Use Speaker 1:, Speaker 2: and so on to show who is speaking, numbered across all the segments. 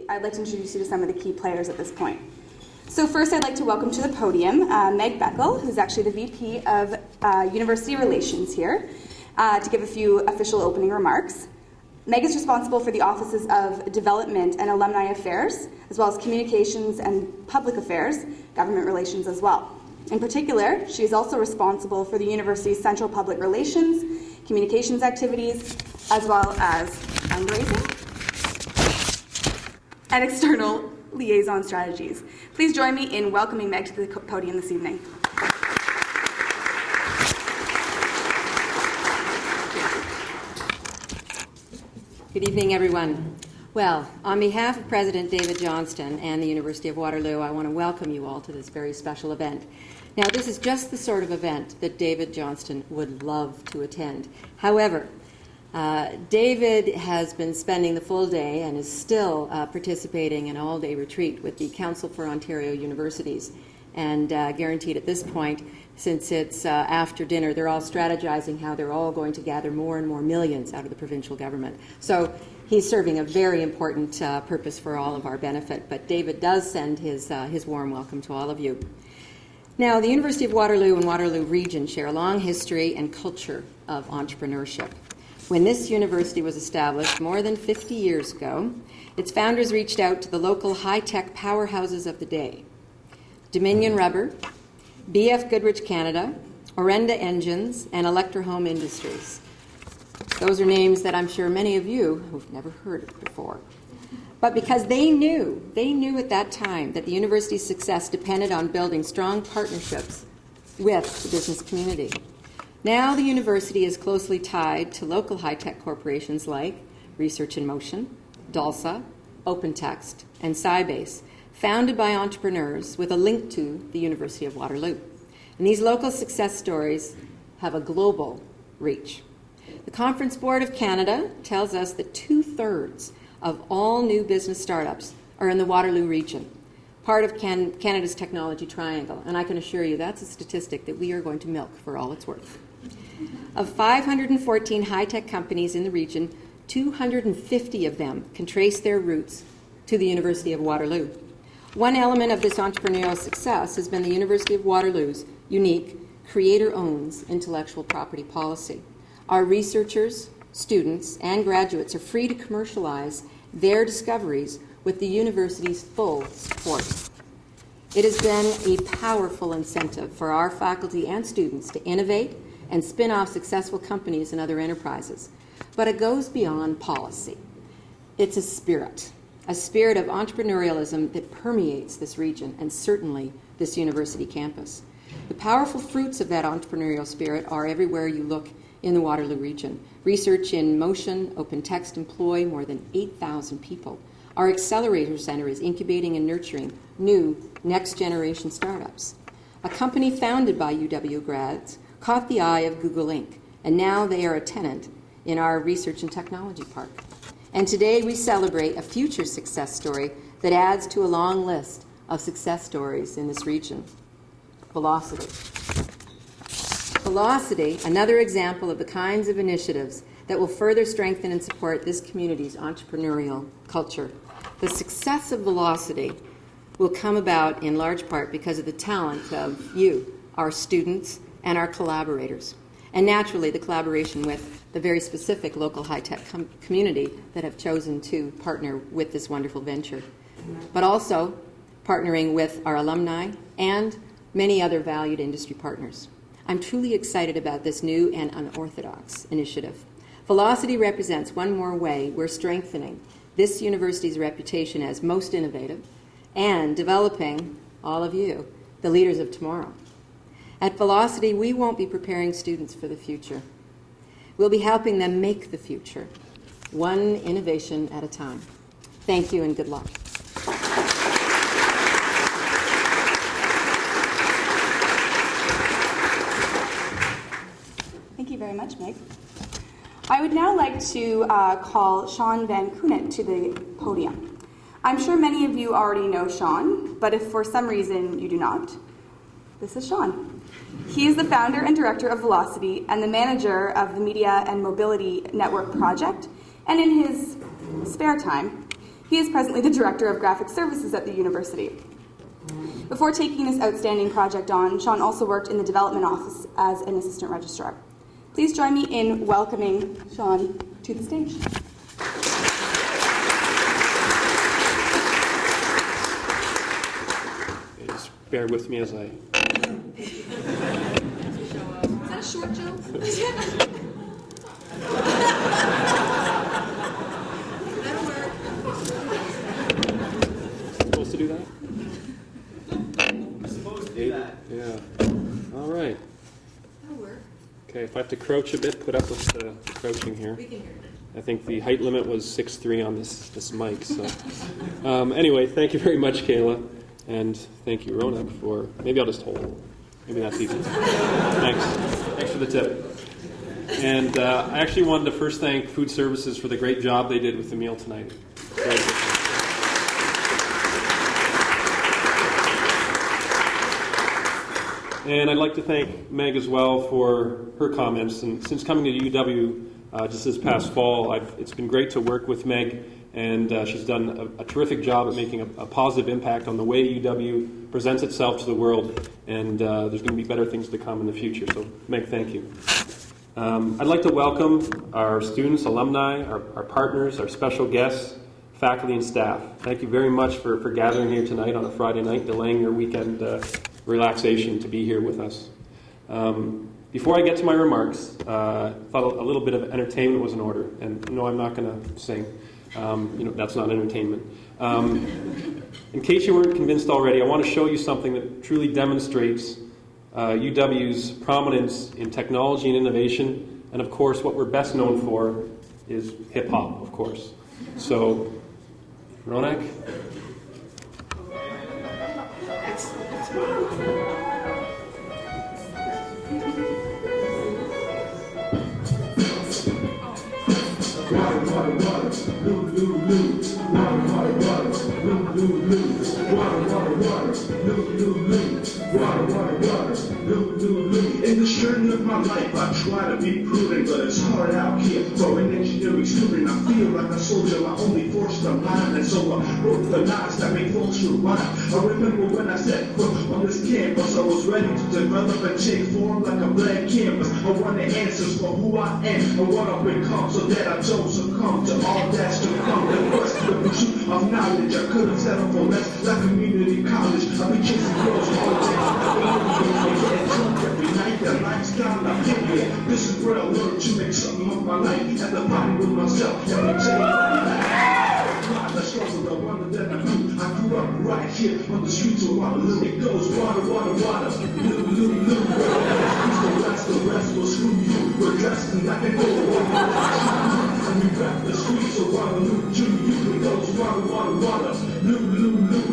Speaker 1: I'd like to introduce you to some of the key players at this point. So first, I'd like to welcome to the podium Meg Beckel, who's actually the VP of University Relations here, to give a few official opening remarks. Meg is responsible for the offices of Development and Alumni Affairs, as well as Communications and Public Affairs, Government Relations as well. In particular, she is also responsible for the university's central public relations, communications activities, as well as fundraising and external liaison strategies. Please join me in welcoming Meg to the podium this evening.
Speaker 2: Good evening, everyone. Well, on behalf of President David Johnston and the University of Waterloo, I want to welcome you all to this very special event. Now, this is just the sort of event that David Johnston would love to attend. However, David has been spending the full day and is still participating in an all-day retreat with the Council for Ontario Universities. And guaranteed at this point, since it's after dinner, they're all strategizing how they're all going to gather more and more millions out of the provincial government. So he's serving a very important purpose for all of our benefit. But David does send his warm welcome to all of you. Now, the University of Waterloo and Waterloo Region share a long history and culture of entrepreneurship. When this university was established more than 50 years ago, its founders reached out to the local high-tech powerhouses of the day: Dominion Rubber, BF Goodrich Canada, Orenda Engines, and Electro Home Industries. Those are names that I'm sure many of you who've never heard of before. But because they knew at that time that the university's success depended on building strong partnerships with the business community. Now the university is closely tied to local high-tech corporations like Research in Motion, DALSA, OpenText, and Sybase, founded by entrepreneurs with a link to the University of Waterloo. And these local success stories have a global reach. The Conference Board of Canada tells us that 2/3 of all new business startups are in the Waterloo region, part of Canada's technology triangle. And I can assure you that's a statistic that we are going to milk for all it's worth. Of 514 high-tech companies in the region, 250 of them can trace their roots to the University of Waterloo. One element of this entrepreneurial success has been the University of Waterloo's unique creator-owns intellectual property policy. Our researchers, students, and graduates are free to commercialize their discoveries with the university's full support. It has been a powerful incentive for our faculty and students to innovate and spin off successful companies and other enterprises. But it goes beyond policy. It's a spirit of entrepreneurialism that permeates this region and certainly this university campus. The powerful fruits of that entrepreneurial spirit are everywhere you look in the Waterloo region. Research in Motion, OpenText employ more than 8,000 people. Our Accelerator Center is incubating and nurturing new next-generation startups. A company founded by UW grads caught the eye of Google Inc., and now they are a tenant in our Research and Technology Park. And today we celebrate a future success story that adds to a long list of success stories in this region: Velocity. Velocity, another example of the kinds of initiatives that will further strengthen and support this community's entrepreneurial culture. The success of Velocity will come about in large part because of the talent of you, our students, and our collaborators. And naturally, the collaboration with the very specific local high-tech community that have chosen to partner with this wonderful venture. But also partnering with our alumni and many other valued industry partners. I'm truly excited about this new and unorthodox initiative. Velocity represents one more way we're strengthening this university's reputation as most innovative and developing, all of you, the leaders of tomorrow. At Velocity, we won't be preparing students for the future. We'll be helping them make the future, one innovation at a time. Thank you and good luck.
Speaker 1: Thank you very much, Meg. I would now like to call Sean Van Koughnett to the podium. I'm sure many of you already know Sean, but if for some reason you do not, this is Sean. He is the founder and director of Velocity and the manager of the Media and Mobility Network project, and in his spare time, He is presently the Director of Graphic Services at the university. Before taking this outstanding project on, Sean also worked in the development office as an assistant registrar. Please join me in welcoming Sean to the stage.
Speaker 3: Just bear with me as I...
Speaker 1: Is that a short joke? That'll work.
Speaker 3: Supposed to do that?
Speaker 4: I'm supposed to do that.
Speaker 3: Yeah. All right.
Speaker 1: That'll work.
Speaker 3: Okay, if I have to crouch a bit, put up with the crouching here.
Speaker 1: We can hear it.
Speaker 3: I think the height limit was 6'3" on this mic. So, anyway, thank you very much, Kayla, and thank you, Ronak, for... Maybe I'll just hold it. Maybe that's easy. Thanks for the tip. And I actually wanted to first thank Food Services for the great job they did with the meal tonight. Great. And I'd like to thank Meg as well for her comments. And since coming to UW just this past fall, it's been great to work with Meg, and she's done a terrific job at making a positive impact on the way UW presents itself to the world, and there's going to be better things to come in the future. So, Meg, thank you. I'd like to welcome our students, alumni, our partners, our special guests, faculty, and staff. Thank you very much for gathering here tonight on a Friday night, delaying your weekend relaxation to be here with us. Before I get to my remarks, I thought a little bit of entertainment was in order. And no, I'm not going to sing. That's not entertainment. In case you weren't convinced already, I want to show you something that truly demonstrates UW's prominence in technology and innovation. And of course, what we're best known for is hip-hop, of course. So, Ronak?
Speaker 5: In this journey of my life, I try to be prudent, but it's hard out here. For an engineering student, I feel like a soldier. My only force to mind, and so I wrote the lines that make folks rewind. I remember when I set foot on this campus, I was ready to develop and change form like a blank canvas. I wanted answers for who I am and what I've become, so that I don't succumb to all that's to come. The quest for the pursuit of knowledge, I could have settled for less, like community college. I've been chasing girls all day. Every night, that lifestyle I've been here. This is where I learned to make something of my life. At the bottom with myself, every day. The struggle, the wonder that I knew. I grew up right here on the streets of Waterloo. It goes water, water, water. Loo. The rest will screw you. We're dressed in black and gold. And we rap the streets of Waterloo. To you, it goes water, water, water. Loo.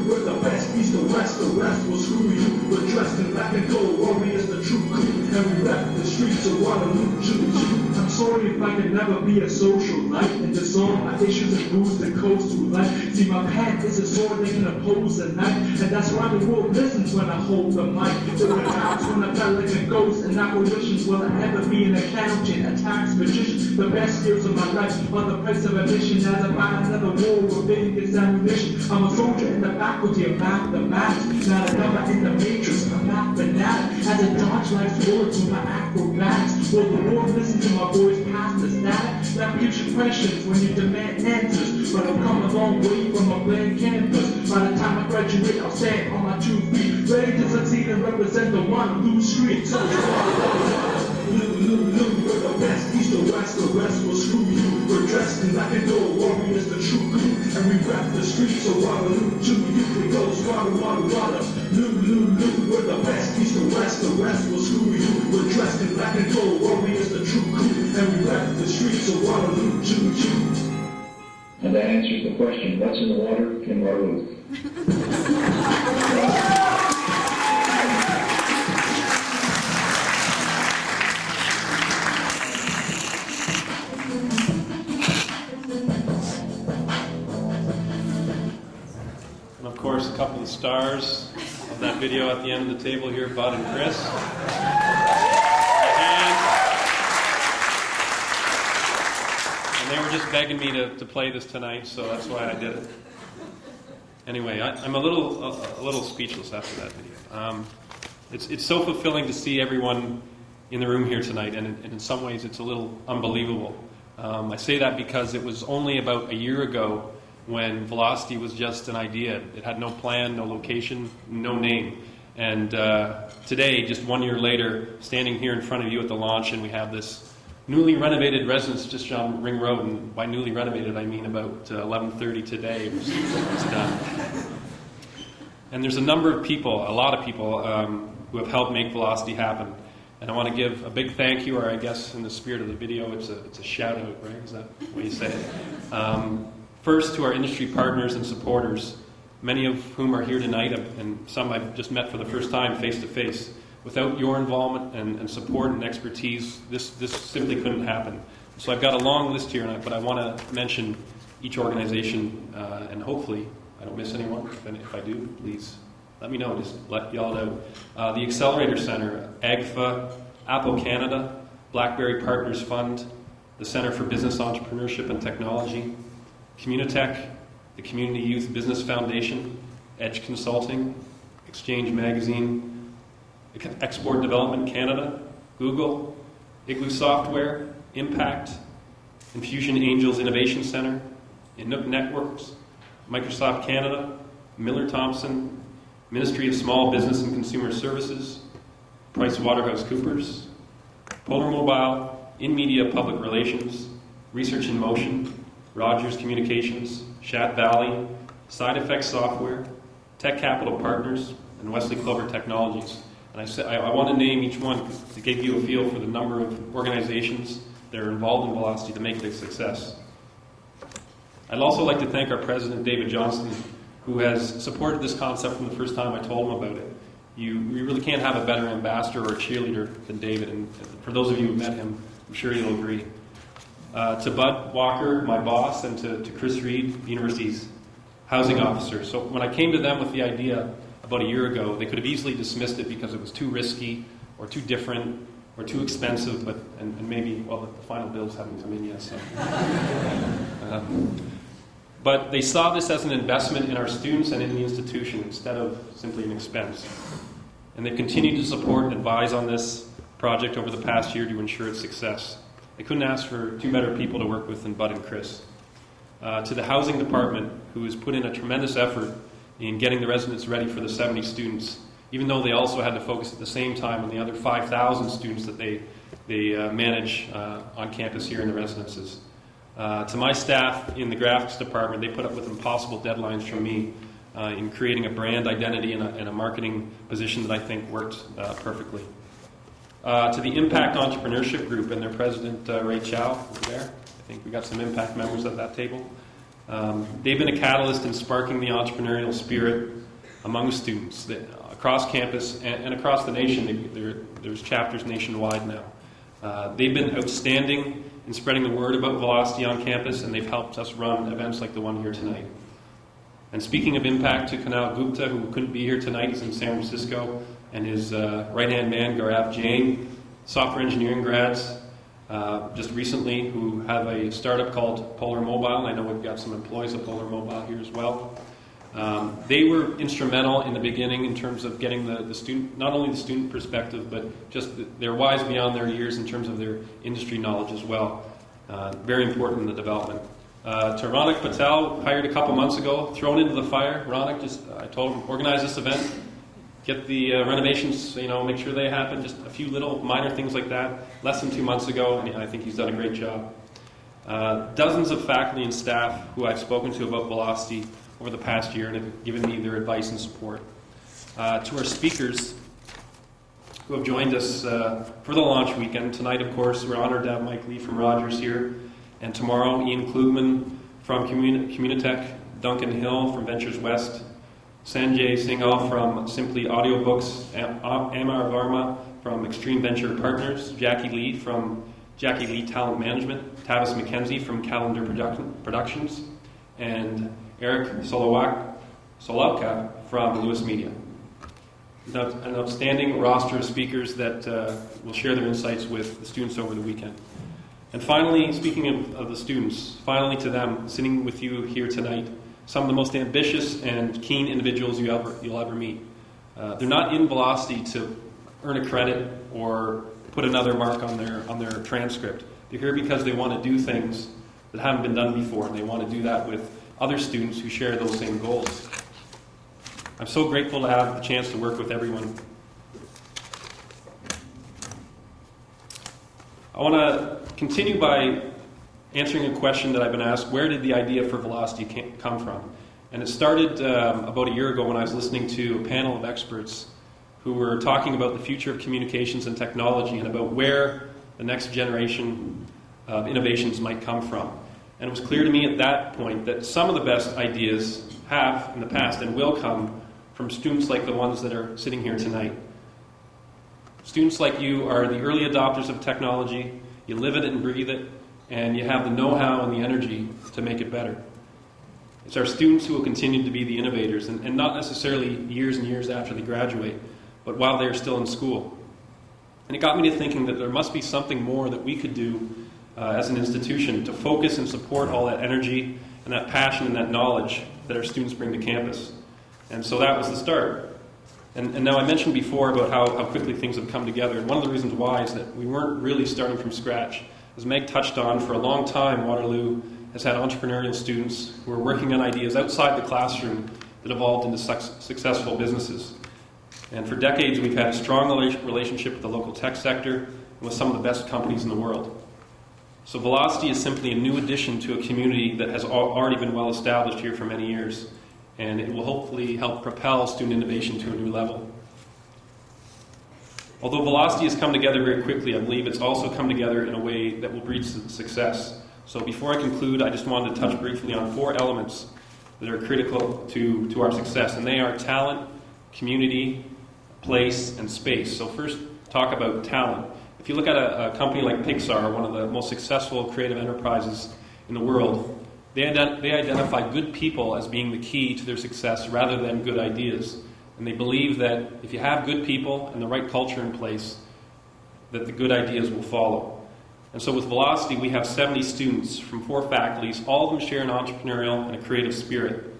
Speaker 5: We're the best, east or west. The rest will screw you. We're dressed in black and gold. Warriors, the true crew. And we rap the streets of Waterloo. To you. I'm sorry if I can never be a socialite and dissolve my issues and booze and coast through life. See, my path is a sword they can oppose at night, and that's why the world listens when I hold the mic. There are times when I felt like a ghost, and apparitions. Will I ever be an accountant, a tax magician? The best years of my life are the price of admission. As I find another war with biggest ammunition. I'm a soldier in the faculty of mathematics, not a number in the matrix. I'm not fanatic. As I dodge life's bullets with my acrobatics. Will the world listen to my voice past the static? That future questions when you demand answers. But I've come a long way from a blank canvas. By the time I graduate, I'll stand on my 2 feet, ready to succeed and represent the Waterloo streets. So Loo, we're the best, east or west, the rest will screw you. We're dressed in black and gold, warriors, the true crew. And we rap the streets of Waterloo to you. It goes water, water, water. Loo, we're the best, east or west, the rest will screw you. We're dressed in black and gold, warriors, the true crew. And we rap the streets of Waterloo to you.
Speaker 6: And that answers the question, what's in the water in Waterloo?
Speaker 3: And of course, a couple of stars of that video at the end of the table here, Bud and Chris. And they were just begging me to play this tonight, so that's why I did it. Anyway, I'm a little speechless after that video. It's so fulfilling to see everyone in the room here tonight, and in some ways it's a little unbelievable. I say that because it was only about a year ago when Velocity was just an idea. It had no plan, no location, no name. And today, just 1 year later, standing here in front of you at the launch, and we have this newly renovated residence just on Ring Road. And by newly renovated, I mean about 11:30 today. It was done. And there's a number of people, a lot of people, who have helped make Velocity happen. And I want to give a big thank you, or I guess in the spirit of the video, it's a shout out, right? Is that the way you say it? First, to our industry partners and supporters, many of whom are here tonight, and some I've just met for the first time face to face. Without your involvement and support and expertise, this simply couldn't happen. So I've got a long list here, but I want to mention each organization, and hopefully I don't miss anyone. If I do, please let me know. Just let y'all know. The Accelerator Center, AGFA, Apple Canada, BlackBerry Partners Fund, the Center for Business Entrepreneurship and Technology, Communitech, the Community Youth Business Foundation, Edge Consulting, Exchange Magazine, Export Development Canada, Google, Igloo Software, Impact, Infusion Angels Innovation Center, Inuk Networks, Microsoft Canada, Miller Thompson, Ministry of Small Business and Consumer Services, PricewaterhouseCoopers, Polar Mobile, InMedia Public Relations, Research in Motion, Rogers Communications, Shat Valley, Side Effects Software, Tech Capital Partners, and Wesley Clover Technologies. And I want to name each one to give you a feel for the number of organizations that are involved in Velocity to make it a success. I'd also like to thank our president, David Johnston, who has supported this concept from the first time I told him about it. You really can't have a better ambassador or cheerleader than David, and for those of you who met him, I'm sure you'll agree. To Bud Walker, my boss, and to Chris Reed, the university's housing officer. So when I came to them with the idea about a year ago, they could have easily dismissed it because it was too risky or too different or too expensive, and maybe, well, the final bills haven't come in yet. So. But they saw this as an investment in our students and in the institution instead of simply an expense. And they've continued to support and advise on this project over the past year to ensure its success. I couldn't ask for two better people to work with than Bud and Chris. To the housing department, who has put in a tremendous effort in getting the residents ready for the 70 students, even though they also had to focus at the same time on the other 5,000 students that they manage on campus here in the residences. To my staff in the graphics department, they put up with impossible deadlines from me in creating a brand identity and a marketing position that I think worked perfectly. To the Impact Entrepreneurship Group and their president, Ray Chow, over there. I think we got some Impact members at that table. They've been a catalyst in sparking the entrepreneurial spirit among the students across campus and across the nation. There's chapters nationwide now. They've been outstanding in spreading the word about Velocity on campus, and they've helped us run events like the one here tonight. And speaking of impact, to Kunal Gupta, who couldn't be here tonight, is in San Francisco, and his right-hand man, Gaurav Jain, software engineering grads, just recently, who have a startup called Polar Mobile. I know we've got some employees of Polar Mobile here as well. They were instrumental in the beginning in terms of getting the student, not only the student perspective, but just they're wise beyond their years in terms of their industry knowledge as well. Very important in the development. To Ronak Patel, hired a couple months ago, thrown into the fire. Ronak, I told him, organize this event, get the renovations, make sure they happen, just a few little minor things like that, less than 2 months ago, and I think he's done a great job. Dozens of faculty and staff who I've spoken to about Velocity over the past year and have given me their advice and support. To our speakers who have joined us for the launch weekend. Tonight, of course, we're honored to have Mike Lee from Rogers here. And tomorrow, Ian Klugman from Communitech, Duncan Hill from Ventures West, Sanjay Singhal from Simply Audiobooks, Amar Varma from Extreme Venture Partners, Jackie Lee from Jackie Lee Talent Management, Tavis McKenzie from Calendar Productions, and Eric Solowka from Lewis Media. An outstanding roster of speakers that will share their insights with the students over the weekend. And finally, speaking of the students, finally to them, sitting with you here tonight, some of the most ambitious and keen individuals you'll ever meet. They're not in Velocity to earn a credit or put another mark on their transcript. They're here because they want to do things that haven't been done before, and they want to do that with other students who share those same goals. I'm so grateful to have the chance to work with everyone. I want to continue by answering a question that I've been asked: where did the idea for Velocity come from? And it started about a year ago when I was listening to a panel of experts who were talking about the future of communications and technology and about where the next generation of innovations might come from. And it was clear to me at that point that some of the best ideas have in the past and will come from students like the ones that are sitting here tonight. Students like you are the early adopters of technology. You live it and breathe it, and you have the know-how and the energy to make it better. It's our students who will continue to be the innovators, and not necessarily years and years after they graduate, but while they're still in school. And it got me to thinking that there must be something more that we could do as an institution to focus and support all that energy and that passion and that knowledge that our students bring to campus. And so that was the start. And now I mentioned before about how quickly things have come together. And one of the reasons why is that we weren't really starting from scratch. As Meg touched on, for a long time, Waterloo has had entrepreneurial students who are working on ideas outside the classroom that evolved into successful businesses. And for decades, we've had a strong relationship with the local tech sector and with some of the best companies in the world. So Velocity is simply a new addition to a community that has already been well established here for many years, and it will hopefully help propel student innovation to a new level. Although Velocity has come together very quickly, I believe it's also come together in a way that will breed success. So before I conclude, I just wanted to touch briefly on 4 elements that are critical to our success, and they are talent, community, place, and space. So first, talk about talent. If you look at a company like Pixar, one of the most successful creative enterprises in the world, they identify good people as being the key to their success rather than good ideas. And they believe that if you have good people and the right culture in place, that the good ideas will follow. And so with Velocity, we have 70 students from 4 faculties. All of them share an entrepreneurial and a creative spirit.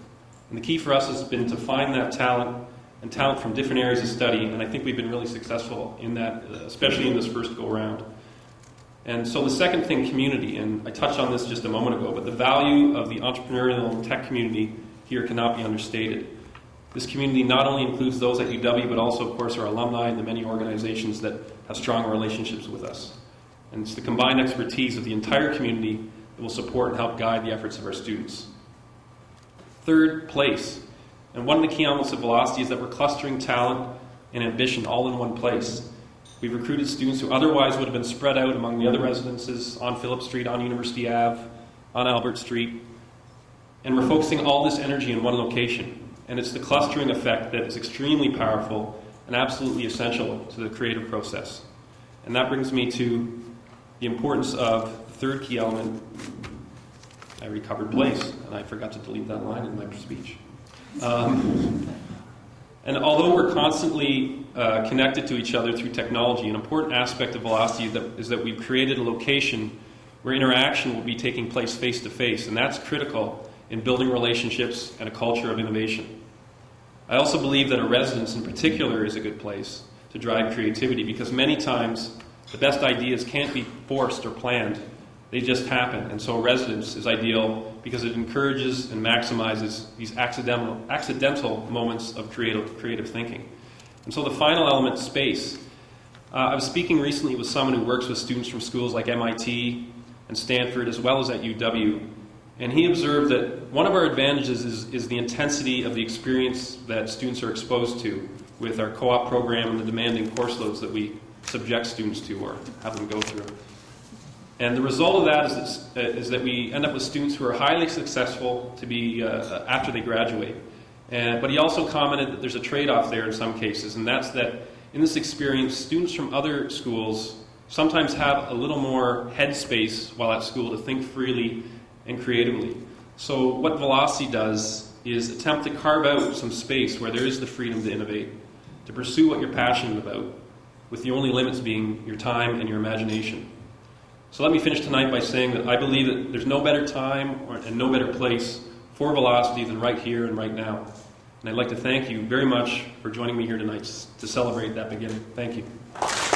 Speaker 3: And the key for us has been to find that talent and talent from different areas of study, and I think we've been really successful in that, especially in this first go-round. And so the second thing, community, and I touched on this just a moment ago, but the value of the entrepreneurial and tech community here cannot be understated. This community not only includes those at UW, but also, of course, our alumni and the many organizations that have strong relationships with us. And it's the combined expertise of the entire community that will support and help guide the efforts of our students. Third, place. And one of the key elements of Velocity is that we're clustering talent and ambition all in one place. We've recruited students who otherwise would have been spread out among the other residences on Phillip Street, on University Ave, on Albert Street. And we're focusing all this energy in one location. And it's the clustering effect that is extremely powerful and absolutely essential to the creative process. And that brings me to the importance of the third key element. I recovered place, and I forgot to delete that line in my speech. And although we're constantly connected to each other through technology, an important aspect of Velocity is that we've created a location where interaction will be taking place face-to-face, and that's critical in building relationships and a culture of innovation. I also believe that a residence in particular is a good place to drive creativity, because many times the best ideas can't be forced or planned. They just happen. And so a residence is ideal because it encourages and maximizes these accidental moments of creative thinking. And so the final element, space. I was speaking recently with someone who works with students from schools like MIT and Stanford, as well as at UW. And he observed that one of our advantages is the intensity of the experience that students are exposed to with our co-op program and the demanding course loads that we subject students to or have them go through. And the result of that is that we end up with students who are highly successful to be after they graduate. But he also commented that there's a trade-off there in some cases, and that's that in this experience, students from other schools sometimes have a little more headspace while at school to think freely and creatively. So what Velocity does is attempt to carve out some space where there is the freedom to innovate, to pursue what you're passionate about, with the only limits being your time and your imagination. So let me finish tonight by saying that I believe that there's no better time and no better place for velocity than right here and right now. And I'd like to thank you very much for joining me here tonight to celebrate that beginning. Thank you.